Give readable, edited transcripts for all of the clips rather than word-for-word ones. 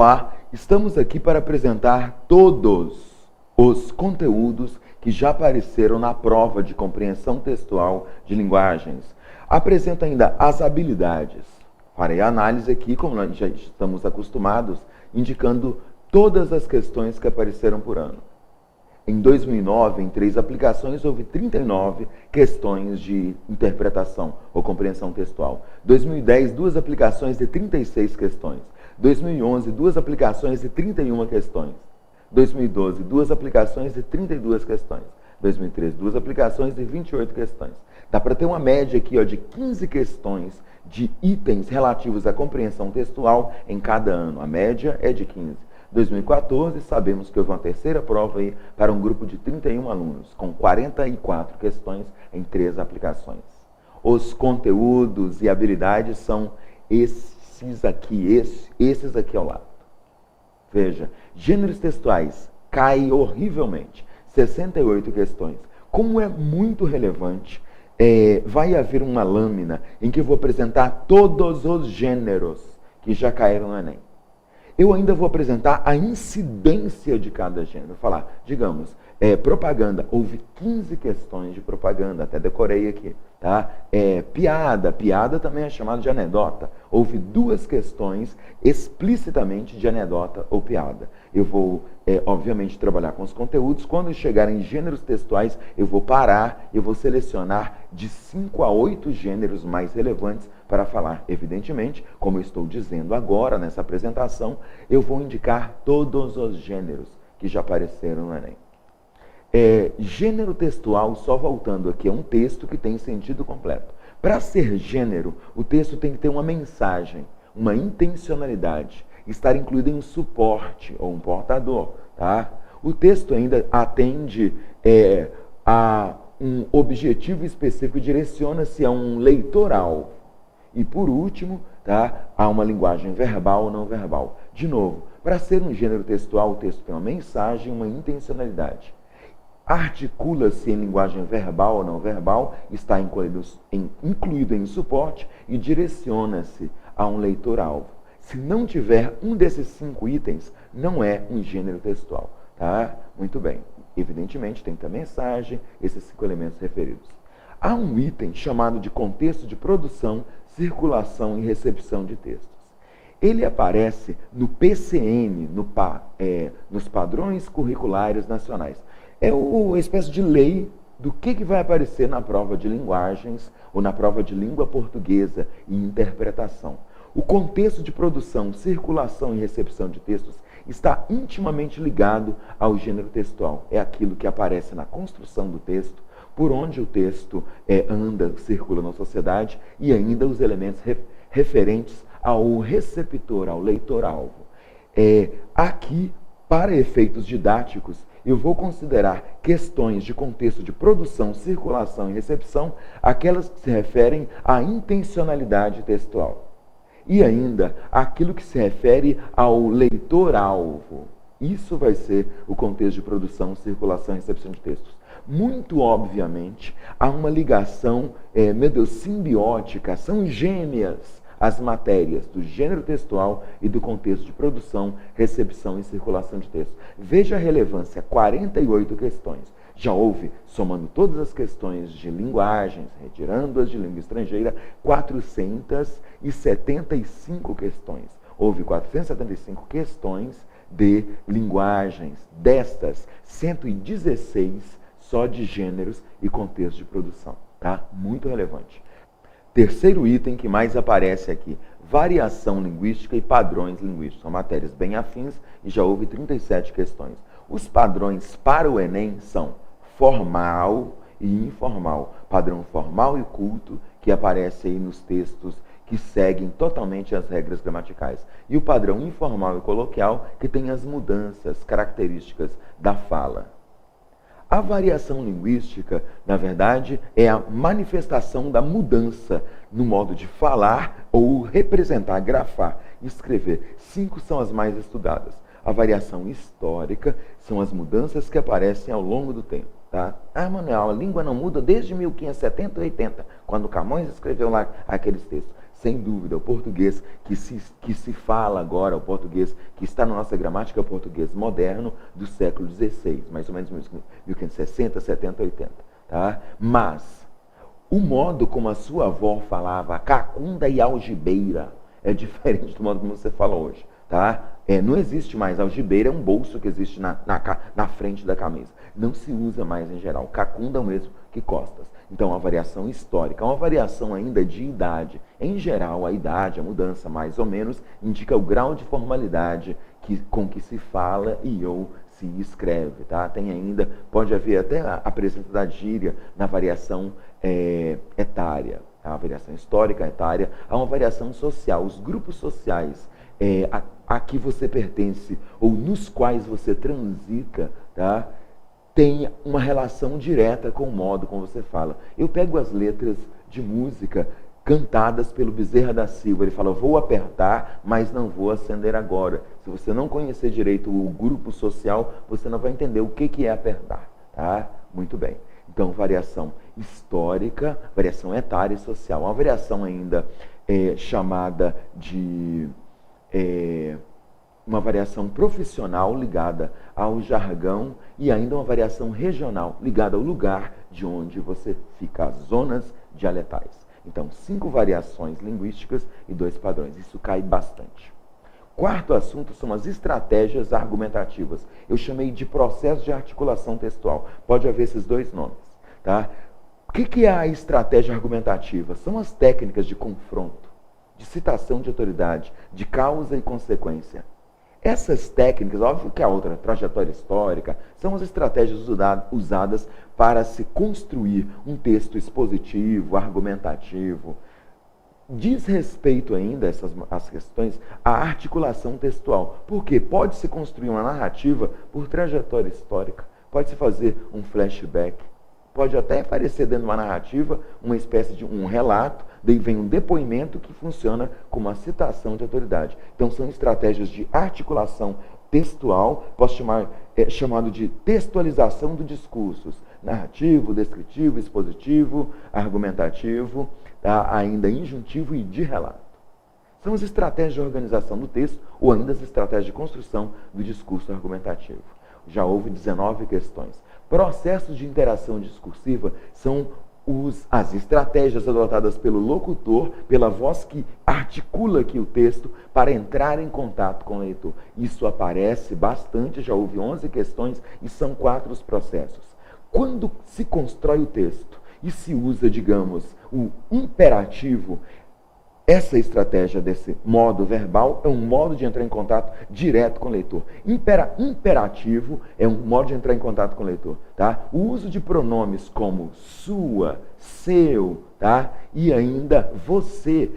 Olá, estamos aqui para apresentar todos os conteúdos que já apareceram na prova de compreensão textual de linguagens. Apresento ainda as habilidades. Farei a análise aqui, como nós já estamos acostumados, indicando todas as questões que apareceram por ano. Em 2009, em 3 aplicações, houve 39 questões de interpretação ou compreensão textual. 2010, 2 aplicações de 36 questões. 2011, 2 aplicações de 31 questões. 2012, 2 aplicações de 32 questões. 2013, 2 aplicações de 28 questões. Dá para ter uma média aqui de 15 questões de itens relativos à compreensão textual em cada ano. A média é de 15. 2014, sabemos que houve uma terceira prova aí para um grupo de 31 alunos, com 44 questões em 3 aplicações. Os conteúdos e habilidades são esses aqui ao lado. Veja, gêneros textuais cai horrivelmente, 68 questões. Como é muito relevante, vai haver uma lâmina em que eu vou apresentar todos os gêneros que já caíram no Enem. Eu ainda vou apresentar a incidência de cada gênero. Vou falar, digamos, propaganda. Houve 15 questões de propaganda, até decorei aqui. Tá? Piada também é chamado de anedota. Houve 2 questões explicitamente de anedota ou piada. Eu vou, obviamente, trabalhar com os conteúdos. Quando chegarem em gêneros textuais, eu vou parar, eu vou selecionar de 5 a 8 gêneros mais relevantes para falar. Evidentemente, como eu estou dizendo agora nessa apresentação, eu vou indicar todos os gêneros que já apareceram no Enem. Gênero textual, só voltando aqui, é um texto que tem sentido completo. Para ser gênero, o texto tem que ter uma mensagem, uma intencionalidade, estar incluído em um suporte ou um portador. Tá? O texto ainda atende a um objetivo específico, direciona-se a um leitor-alvo. E por último, tá, há uma linguagem verbal ou não verbal. De novo, para ser um gênero textual, o texto tem uma mensagem, uma intencionalidade. Articula-se em linguagem verbal ou não verbal, está incluído em suporte e direciona-se a um leitor-alvo. Se não tiver um desses 5 itens, não é um gênero textual. Tá? Muito bem. Evidentemente, tem que ter mensagem, esses 5 elementos referidos. Há um item chamado de contexto de produção, circulação e recepção de textos. Ele aparece no PCN, nos Padrões Curriculares Nacionais. É uma espécie de lei do que vai aparecer na prova de linguagens ou na prova de língua portuguesa e interpretação. O contexto de produção, circulação e recepção de textos está intimamente ligado ao gênero textual. É aquilo que aparece na construção do texto, por onde o texto anda, circula na sociedade, e ainda os elementos referentes ao receptor, ao leitor-alvo. Aqui, para efeitos didáticos, eu vou considerar questões de contexto de produção, circulação e recepção, aquelas que se referem à intencionalidade textual. E ainda, aquilo que se refere ao leitor-alvo. Isso vai ser o contexto de produção, circulação e recepção de textos. Muito obviamente, há uma ligação, simbiótica, são gêmeas as matérias do gênero textual e do contexto de produção, recepção e circulação de textos. Veja a relevância, 48 questões. Já houve, somando todas as questões de linguagens, retirando-as de língua estrangeira, 475 questões. Houve 475 questões de linguagens. Destas, 116 só de gêneros e contexto de produção. Tá? Muito relevante. Terceiro item que mais aparece aqui, variação linguística e padrões linguísticos. São matérias bem afins e já houve 37 questões. Os padrões para o Enem são formal e informal. Padrão formal e culto, que aparece aí nos textos que seguem totalmente as regras gramaticais. E o padrão informal e coloquial, que tem as mudanças características da fala. A variação linguística, na verdade, é a manifestação da mudança no modo de falar ou representar, grafar, escrever. 5 são as mais estudadas. A variação histórica são as mudanças que aparecem ao longo do tempo. Tá? Manuel, a língua não muda desde 1570 ou 80, quando Camões escreveu lá aqueles textos. sem dúvida, o português que se fala agora, o português que está na nossa gramática, é o português moderno do século XVI, mais ou menos 1560, 70, 80. Tá? Mas o modo como a sua avó falava, cacunda e algibeira, é diferente do modo como você fala hoje. Tá? Não existe mais algibeira, é um bolso que existe na frente da camisa. Não se usa mais em geral. Cacunda é o mesmo que costas. Então, uma variação histórica, uma variação ainda de idade. Em geral, a idade, a mudança, mais ou menos, indica o grau de formalidade com que se fala e ou se escreve. Tá? Tem ainda, pode haver até a presença da gíria na variação etária. Tá? A variação histórica, etária, há uma variação social. Os grupos sociais a que você pertence ou nos quais você transita, tá? Tem uma relação direta com o modo como você fala. Eu pego as letras de música cantadas pelo Bezerra da Silva. Ele fala, vou apertar, mas não vou acender agora. Se você não conhecer direito o grupo social, você não vai entender o que é apertar. Tá? Muito bem. Então, variação histórica, variação etária e social. Uma variação ainda chamada de... uma variação profissional ligada ao jargão e ainda uma variação regional ligada ao lugar de onde você fica, as zonas dialetais. Então, 5 variações linguísticas e 2 padrões. Isso cai bastante. Quarto assunto são as estratégias argumentativas. Eu chamei de processo de articulação textual. Pode haver esses 2 nomes. Tá? O que é a estratégia argumentativa? São as técnicas de confronto, de citação de autoridade, de causa e consequência. Essas técnicas, óbvio que a outra, trajetória histórica, são as estratégias usadas para se construir um texto expositivo, argumentativo. Diz respeito ainda, as questões, à articulação textual, porque pode-se construir uma narrativa por trajetória histórica, pode-se fazer um flashback, pode até aparecer dentro de uma narrativa uma espécie de um relato, daí vem um depoimento que funciona como uma citação de autoridade. Então são estratégias de articulação textual, posso chamado de textualização do discursos, narrativo, descritivo, expositivo, argumentativo, tá? Ainda injuntivo e de relato. São as estratégias de organização do texto ou ainda as estratégias de construção do discurso argumentativo. Já houve 19 questões. Processos de interação discursiva são as estratégias adotadas pelo locutor, pela voz que articula aqui o texto, para entrar em contato com o leitor. Isso aparece bastante, já houve 11 questões e são 4 os processos. Quando se constrói o texto e se usa, digamos, o imperativo, essa estratégia desse modo verbal é um modo de entrar em contato direto com o leitor. Imperativo é um modo de entrar em contato com o leitor. Tá? O uso de pronomes como sua, seu, tá? E ainda você.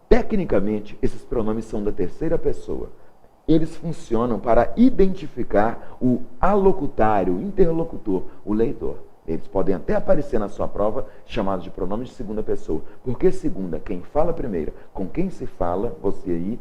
Tecnicamente, esses pronomes são da terceira pessoa. Eles funcionam para identificar o alocutário, o interlocutor, o leitor. Eles podem até aparecer na sua prova chamados de pronomes de segunda pessoa. Porque segunda, quem fala primeira, com quem se fala, você aí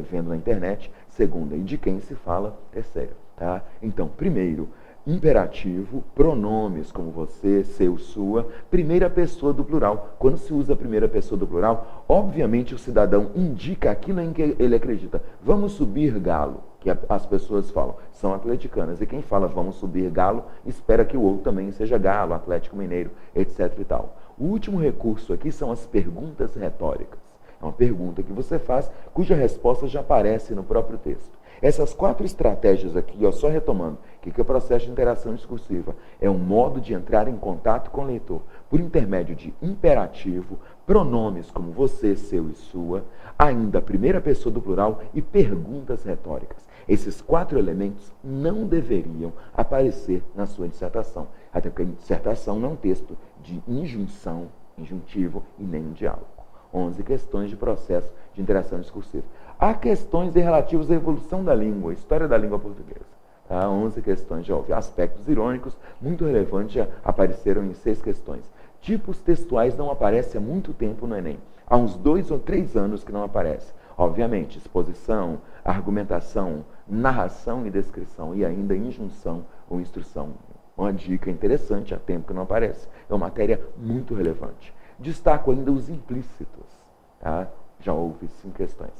vendo na internet, segunda, e de quem se fala, terceira. Tá? Então, primeiro, imperativo, pronomes como você, seu, sua, primeira pessoa do plural. Quando se usa a primeira pessoa do plural, obviamente o cidadão indica aquilo em que ele acredita. Vamos subir galo, que as pessoas falam, são atleticanas. E quem fala vamos subir galo, espera que o outro também seja galo, Atlético Mineiro, etc. e tal. O último recurso aqui são as perguntas retóricas. É uma pergunta que você faz, cuja resposta já aparece no próprio texto. Essas 4 estratégias aqui, só retomando, o que é o processo de interação discursiva? É um modo de entrar em contato com o leitor, por intermédio de imperativo, pronomes como você, seu e sua, ainda a primeira pessoa do plural e perguntas retóricas. Esses 4 elementos não deveriam aparecer na sua dissertação, até porque a dissertação não é um texto de injunção, injuntivo e nem um diálogo. 11 questões de processo de interação discursiva. Há questões relativas à evolução da língua, história da língua portuguesa. Tá? 11 questões, já houve aspectos irônicos, muito relevantes, já apareceram em 6 questões. Tipos textuais não aparecem há muito tempo no Enem. Há uns 2 ou 3 anos que não aparece. Obviamente, exposição, argumentação, narração e descrição, e ainda injunção ou instrução. Uma dica interessante, há tempo que não aparece. É uma matéria muito relevante. Destaco ainda os implícitos. Tá? Já houve 5 questões.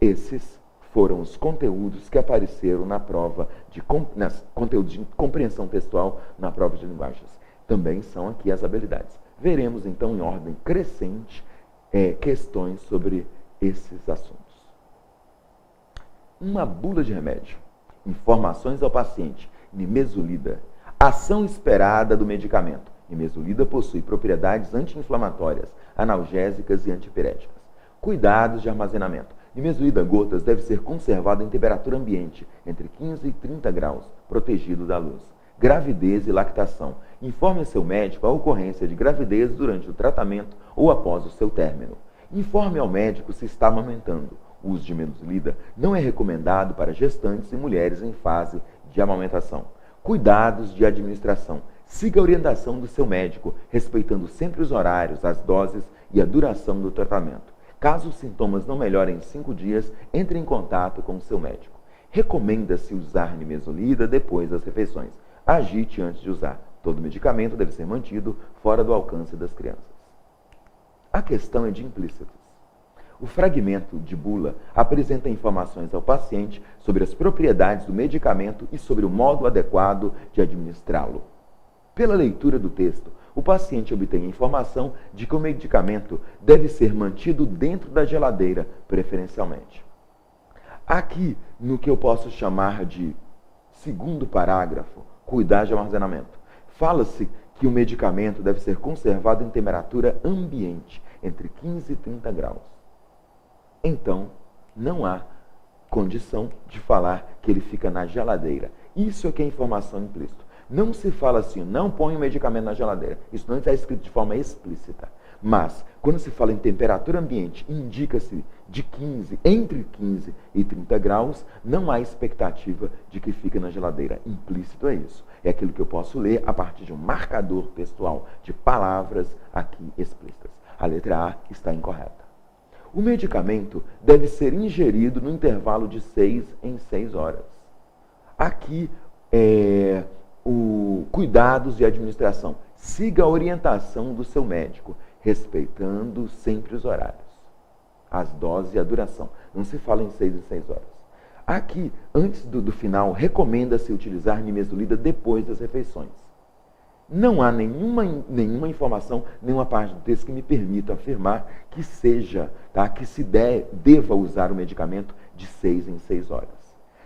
Esses foram os conteúdos que apareceram na prova conteúdos de compreensão textual na prova de linguagens. Também são aqui as habilidades. Veremos, então, em ordem crescente, questões sobre esses assuntos. Uma bula de remédio. Informações ao paciente. Nimesulida. Ação esperada do medicamento. Nimesulida possui propriedades anti-inflamatórias, analgésicas e antipiréticas. Cuidados de armazenamento. Nimesulida gotas deve ser conservada em temperatura ambiente, entre 15 e 30 graus, protegido da luz. Gravidez e lactação. Informe a seu médico a ocorrência de gravidez durante o tratamento ou após o seu término. Informe ao médico se está amamentando. O uso de nimesulida não é recomendado para gestantes e mulheres em fase de amamentação. Cuidados de administração. Siga a orientação do seu médico, respeitando sempre os horários, as doses e a duração do tratamento. Caso os sintomas não melhorem em 5 dias, entre em contato com o seu médico. Recomenda-se usar nimesulida depois das refeições. Agite antes de usar. Todo medicamento deve ser mantido fora do alcance das crianças. A questão é de implícitos. O fragmento de bula apresenta informações ao paciente sobre as propriedades do medicamento e sobre o modo adequado de administrá-lo. Pela leitura do texto, o paciente obtém a informação de que o medicamento deve ser mantido dentro da geladeira, preferencialmente. Aqui, no que eu posso chamar de segundo parágrafo, cuidar de armazenamento, fala-se que o medicamento deve ser conservado em temperatura ambiente, entre 15 e 30 graus. Então, não há condição de falar que ele fica na geladeira. Isso é que é informação implícita. Não se fala assim, não põe o medicamento na geladeira. Isso não está escrito de forma explícita. Mas, quando se fala em temperatura ambiente, indica-se entre 15 e 30 graus, não há expectativa de que fique na geladeira. Implícito é isso. É aquilo que eu posso ler a partir de um marcador textual de palavras aqui explícitas. A letra A está incorreta. O medicamento deve ser ingerido no intervalo de 6 em 6 horas. Aqui cuidados de administração. Siga a orientação do seu médico, respeitando sempre os horários, as doses e a duração. Não se fala em 6 em 6 horas. Aqui, antes do final, recomenda-se utilizar nimesulida depois das refeições. Não há nenhuma informação, nenhuma parte do texto que me permita afirmar que que se deva usar o medicamento de 6 em 6 horas.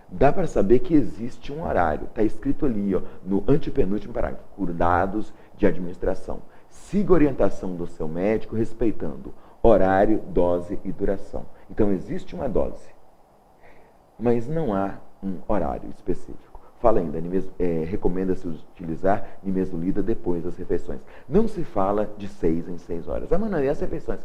Dá para saber que existe um horário. Está escrito ali, no antepenúltimo parágrafo. Cuidados de administração. Siga a orientação do seu médico, respeitando horário, dose e duração. Então, existe uma dose, mas não há um horário específico. Fala ainda, recomenda-se utilizar nimesulida depois das refeições. Não se fala de 6 em 6 horas. A maioria das refeições.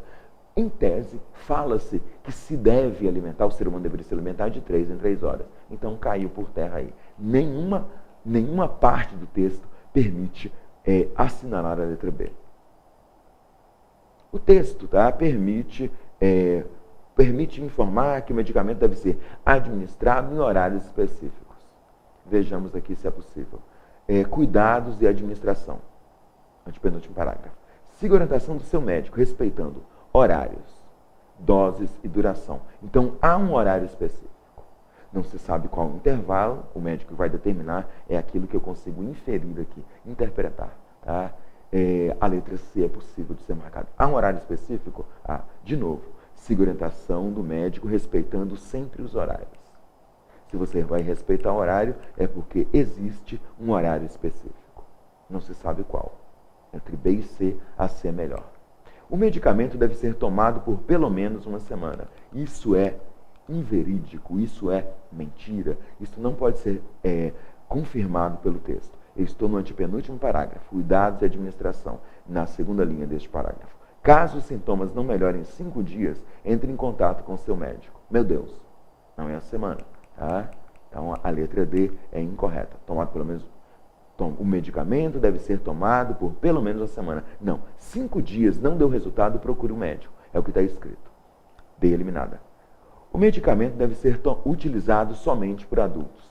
Em tese, fala-se que se deve alimentar, o ser humano deveria se alimentar de 3 em 3 horas. Então, caiu por terra aí. Nenhuma parte do texto permite assinalar a letra B. O texto permite informar que o medicamento deve ser administrado em horários específicos. Vejamos aqui se é possível. Cuidados e administração. Antepenúltimo parágrafo. Siga a orientação do seu médico, respeitando horários, doses e duração. Então, há um horário específico. Não se sabe qual o intervalo, o médico vai determinar, é aquilo que eu consigo inferir aqui, interpretar. Tá? A letra C é possível de ser marcada. Há um horário específico? De novo, siga a orientação do médico, respeitando sempre os horários. Se você vai respeitar o horário, é porque existe um horário específico. Não se sabe qual. Entre B e C, a C é melhor. O medicamento deve ser tomado por pelo menos uma semana. Isso é inverídico, isso é mentira. Isso não pode ser confirmado pelo texto. Eu estou no antepenúltimo parágrafo, cuidados e administração, na segunda linha deste parágrafo. Caso os sintomas não melhorem em 5 dias, entre em contato com o seu médico. Meu Deus, não é a semana. Tá? Então, a letra D é incorreta. O medicamento deve ser tomado por pelo menos uma semana. Não, 5 dias não deu resultado, procure um médico. É o que está escrito. D eliminada. O medicamento deve ser utilizado somente por adultos.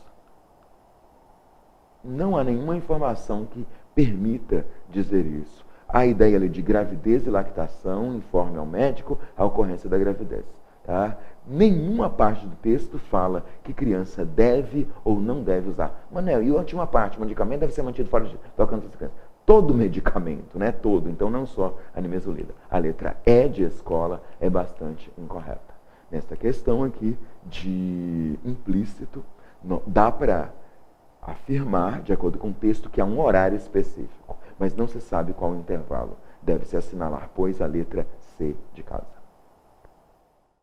Não há nenhuma informação que permita dizer isso. a ideia ali de gravidez e lactação, informe ao médico a ocorrência da gravidez. Tá? Nenhuma parte do texto fala que criança deve ou não deve usar. Manel, e a última parte, o medicamento deve ser mantido fora do alcance das crianças. Todo medicamento, né? Todo, então não só a nimesulida. A letra E de escola é bastante incorreta. Nesta questão aqui de implícito, dá para afirmar, de acordo com o texto, que há um horário específico, mas não se sabe qual intervalo deve se assinalar, pois a letra C de casa.